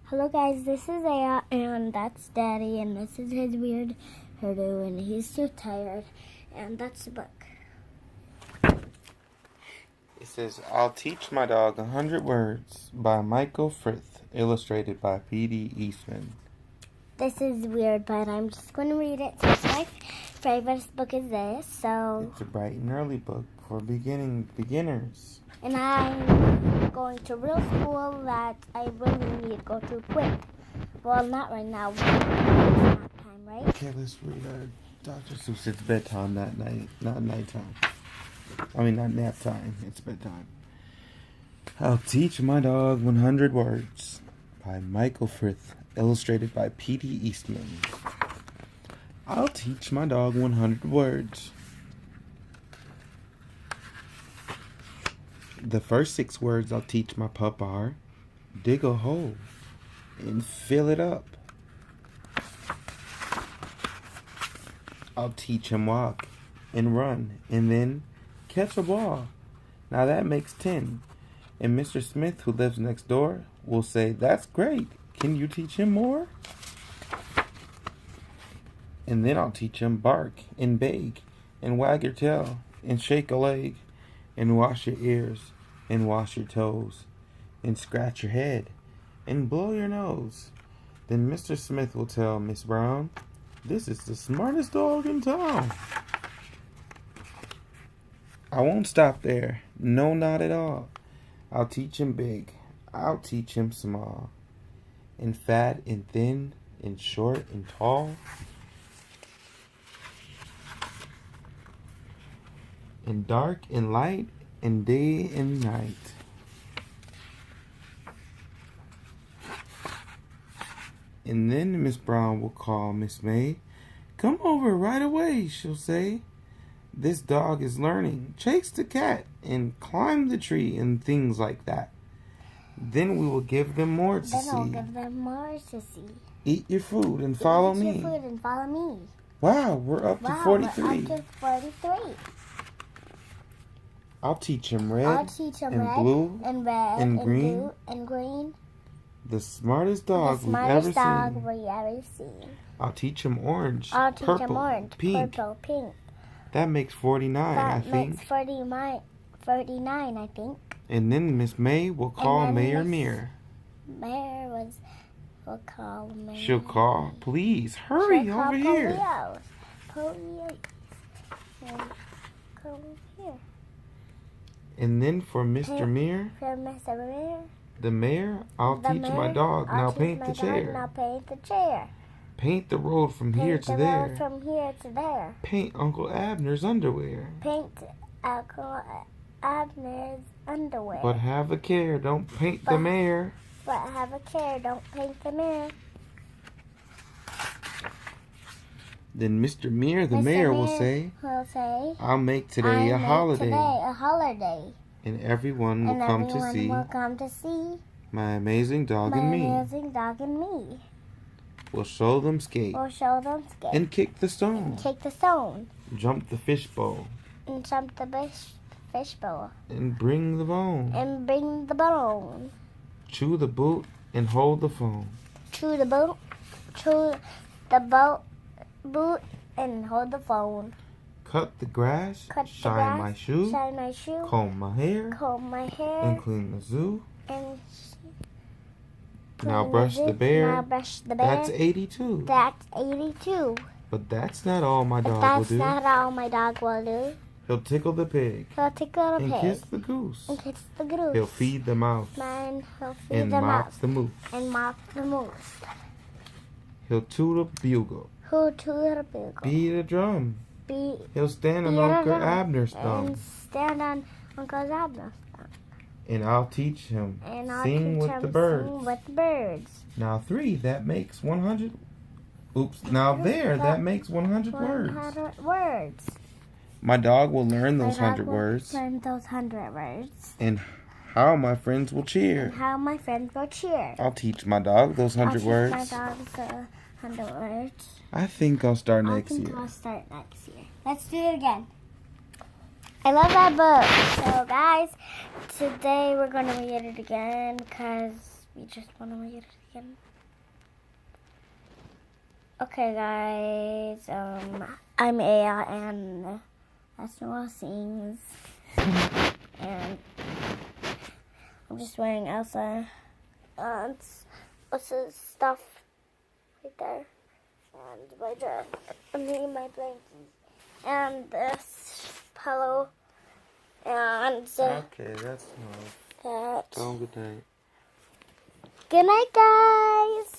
Hello guys, this is Aya, and that's Daddy, and this is his weird hairdo, and he's so tired, and that's the book. It says, I'll Teach My Dog 100 Words by Michael Fith, illustrated by P.D. Eastman. This is weird, but I'm just going to read it since my favorite book is this, so... It's a bright and early book for beginners. And I'm going to real school that I really need to go to quick. Well, not right now. It's nap time, right? Okay, let's read Dr. Seuss's bedtime that night. Not nighttime. I mean, not nap time. It's bedtime. I'll Teach My Dog 100 Words by Michael Fith, illustrated by P.D. Eastman. I'll teach my dog 100 words. The first 6 words I'll teach my pup are dig a hole and fill it up. I'll teach him walk and run and then catch a ball. Now that makes 10. And Mr. Smith, who lives next door, will say, "That's great. Can you teach him more?" And then I'll teach him bark and beg and wag your tail and shake a leg and wash your ears and wash your toes and scratch your head and blow your nose. Then Mr. Smith will tell Miss Brown, "This is the smartest dog in town." I won't stop there. No, not at all. I'll teach him big. I'll teach him small. And fat and thin and short and tall. And dark and light and day and night. And then Miss Brown will call Miss May. "Come over right away," she'll say. "This dog is learning. Chase the cat and climb the tree and things like that." Then we will give them more to see. Then I'll give them more to see. Eat your food and follow me. Eat your food and follow me. Wow, we're up to 43. We're up to 43. I'll teach him I'll red teach him and red blue and red and green. blue and green. The smartest dog The we've smartest ever dog seen. we ever seen. I'll teach him orange, I'll teach purple, him orange, pink. purple, pink. That makes 49, I That think. makes 49, I think. And then Miss May will call Mayor Mir. Mayor will call Mayor. She'll call, "Please, hurry She'll call over here." Police. And come over here. And then for Mr. Mir, For Mr. Mayor. the mayor, I'll teach my dog. Now paint the chair. Now paint the chair. Paint the road from here to Paint the road there. from here to there. Paint Uncle Abner's underwear. Paint Uncle Abner's underwear. But have a care, don't paint the mayor. But have a care, don't paint the mayor. Then Mr. Mir, the mayor, will say, "I'll make today a holiday. And everyone will come to see my amazing dog and me. We'll show them skate. And kick the stone. Jump the fishbowl. And bring the bone. Chew the boot and hold the phone. Chew the boot and hold the phone. Cut the grass. Shine my shoe. Comb my hair. And clean the zoo. Now brush the bear. That's 82. But that's not all my dog will do. He'll tickle the pig. And kiss the goose. He'll feed the mouse. And mop the moose. He'll toot a bugle. Beat a drum. He'll stand on Uncle Abner's thumb. And I'll teach him sing with the birds. Now 3, that makes 100. Oops, now that makes 100 words. My dog will learn those 100 words. And how my friends will cheer. I'll teach my dog those 100 words. I think I'll start next year. Let's do it again. I love that book. So guys, today we're going to read it again because We just want to read it again. Okay, guys. I'm Aya, and that's Noah Sings. And I'm just wearing Elsa and Elsa's stuff right there. And my dress. My blankie. And this pillow. And okay, that's enough. That. Good night. Good night, guys.